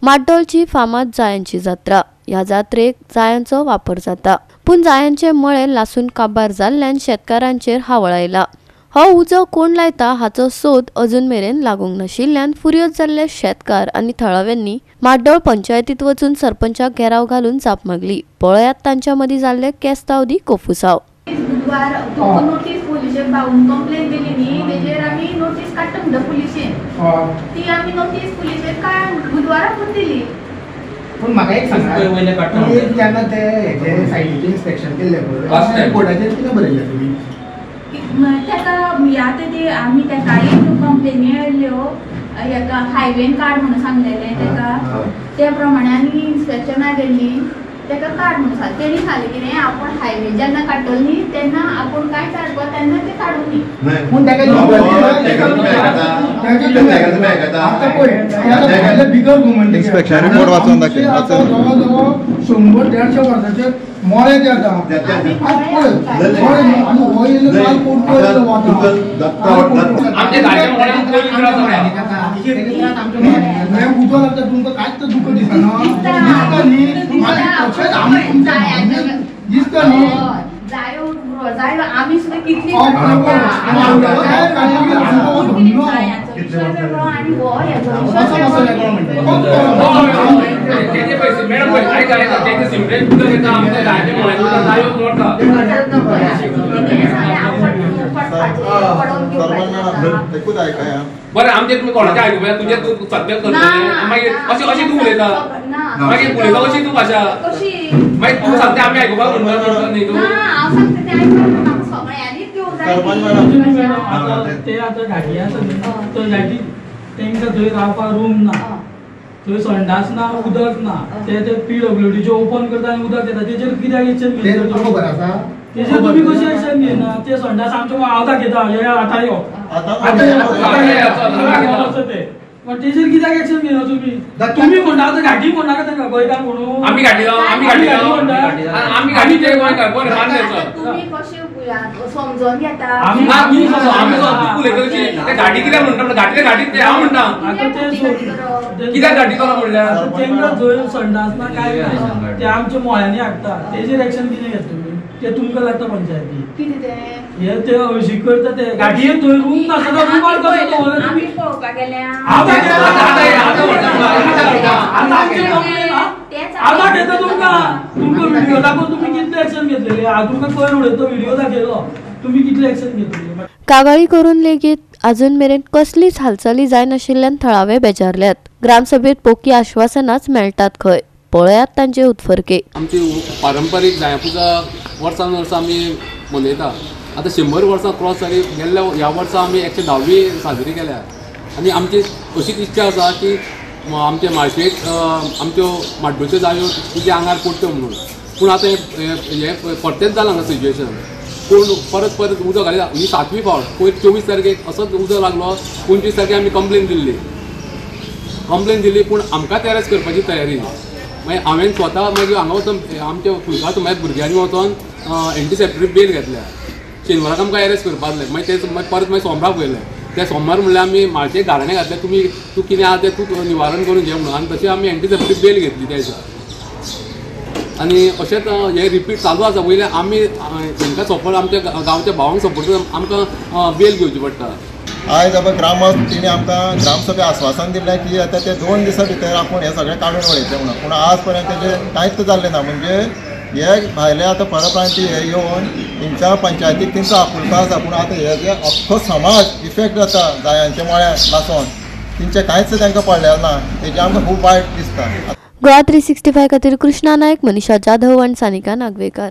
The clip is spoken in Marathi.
माड्डोळची फामाद जायांची जात्रा। ह्या जात्रेक जायांचो वापर जाता, पण जायांचे मळे लासून काबार जाल्ल्यान शेतकारांचेर हावळ आयला। हो उजो कोण लायता हाचो सोद अजून मेरेन लागूंक नाशिल्ल्यान फुर्योज जाल्ले शेतकार आनी थळाव्यांनी माड्डोळ पंचायतीत वचून सरपंचाक घेराव घालून जाप मागली। पळयात तांच्या मदीं जाल्ले केस्तावदी कोफुसाव। बुधवार नोटीस पुलिशेक बावून कंप्लेंट दिली न्ही, तेजेर आमी नोटीस काडटा म्हणटा पुलिशेन। ती आमी नोटीस पुलिशेक बुधवाराक दिली। पण म्हाका एक सांगा, जेन्ना ते हेजे सायटीचें इन्स्पेक्शन केल्लें पळय, रिपोर्टाचेर कितें बरयल्लें तुमी? तेका आतां ते आमी तेका कंप्लेनी आयल्ल्यो, हेका हायवेन काड म्हणून सांगलेलें तेका, त्या प्रमाणे आमी इन्स्पेक्शनाक गेल्ली, तेका काड म्हणून सांग। तेणी सांगलें कितें, आपण हायवे जेन्ना काडटलो न्ही तेन्ना आपूण कांय काडपा तेन्ना ते काडून न्ही। पूण तेका बिगर गव्हर्नमेंट इन्स्पेक्शन रिपोर्ट वाचून दाखय। जवळ 100-150 वर्साचे मोळे जे आसा आनी ऑयल माल पोर्टल उजो लागता तुमकां कांयच दुख दिसना, दिसता न्ही जायो आमी सुद्दां कितली बरं आमचे तुम्ही कोणाचे आयकूया तुझे तू सत्य करतले मागीर अशी तू उलयता मागीर उलयता कशी तू भाशा मागीर तू सांगता आमी आयकुपाक म्हणटा न्ही तू ते आता घाटी आसा तो घाटी तेंका थंय रावपाक रूम ना, थंय संडास ना, उदक ना, ते PWDचे ओपन करता आनी उदक येता, तेजेर कित्याक एक्शन घेतले खबर आसा? तेजेर तुमी कशी एक्शन घेना? ते संडास आमच्या हांव दाखयता, हे आतां यो पण तेजेर कित्याक एक्शन घेना तुमी? तुम्ही म्हणटा आतां घाटी म्हणनाका तांकां गोंयकार म्हणून, आमी घाटी ते गोंयकार बरें मान्य तुमी कशे समजून घेता आमी उलयता ते घाटी कित्याक म्हणटा घाटीत ते हांव म्हणटा कित्याक घाटी करा म्हणल्यार तेंका थंय संडास ना काय ना, ते आमच्या मोळ्यांनी हाडटा, तेजेर एक्शन कितें घेता तुमी? ते तुमकां लागता पंचायती कितें ते हे ते अशी करता, ते घाटी थंय रूम नासतना रुमाल कसो दवरला तुमी? पळोवपाक गेल्या आतां घेता तुमकां व्हिडिओ दाखोवन तुमी कितले एक्शन घेतलेले? हांव तुमकां कोयर उडयता व्हिडिओ दाखयलो, तुमी कितले एक्शन घेतलेले? कागाळी करून लेगीत अजून मेरेन कसलीच हालचाली जाय नाशिल्ल्यान थळावे बेजारल्यात। ग्रामसभेत पोकी आश्वासनाच मेळटात खंय, पळयात तांचे उतफरके। आमची पारंपारीक जायापुजा वर्सान वर्सा आमी मनयता। आतां 100 वर्सां क्रॉस जाली, गेल्ल्या ह्या वर्सा आमी 110वी साजरी केल्या आनी आमची अशीच इच्छा आसा की आमचे माळशेक आमच्यो माड्डोळच्यो जायो तुजे आंगार पडट्यो म्हणून। पूण आतां हे परतेंच जालां हांगा सिच्युएशन, पूण परत उदक घाली ही 7वी फावट। पयर 24 तारखेक असोच उदक लागलो, 25 तारखेक आमी कंप्लेन दिल्ली पूण आमकां तेरेस करपाची तयारी ना। मागीर हांवें स्वता मागीर हांगा वचून आमच्या फुलकाट मागीर भुरग्यांनी वचून एंटीसेप्टिक बेल घेतल्या, शेनवाराक आमकां एरेस्ट करपाक जाय। मागीर ते परत मागीर सोमाराक पयलें, त्या सोमार म्हणल्यार आमी माळशे गाराणे घातले, तूं कितें आहा तें तूं निवारण करून घे म्हणून, आनी तशें आमी एंटीसेप्टिक बेल घेतली त्या दिसा। आनी अशेंच हे रिपीट चालू आसा। वयले आमी तांकां सपोर्ट आमच्या गांवच्या भावांक सपोर्ट करून आमकां बेल घेवची पडटा। आयज बाबा ग्रामस्थ तेणी आमकां ग्रामसभे आश्वासन दिलें की आतां ते 2 दिसां भितर आपूण हें सगळें काडून उडयतलें म्हणून, पूण आज पर्यंत तेजें कांयच जाल्लें ना। म्हणजे हे भायले आतां परप्रांती हे येवन तेंच्या पंचायतीक तेंचो आपुलको आसा, पूण आतां हे जे अख्खो समाज इफेक्ट जाता जायांच्या मळ्याक लासून, तेंचें कांयच तांकां पडलेलें ना, तेजें आमकां खूब वायट दिसता। गोवा 365 खातीर कृष्णा नायक, मनीषा जाधव आनी सानिका नागवेकर।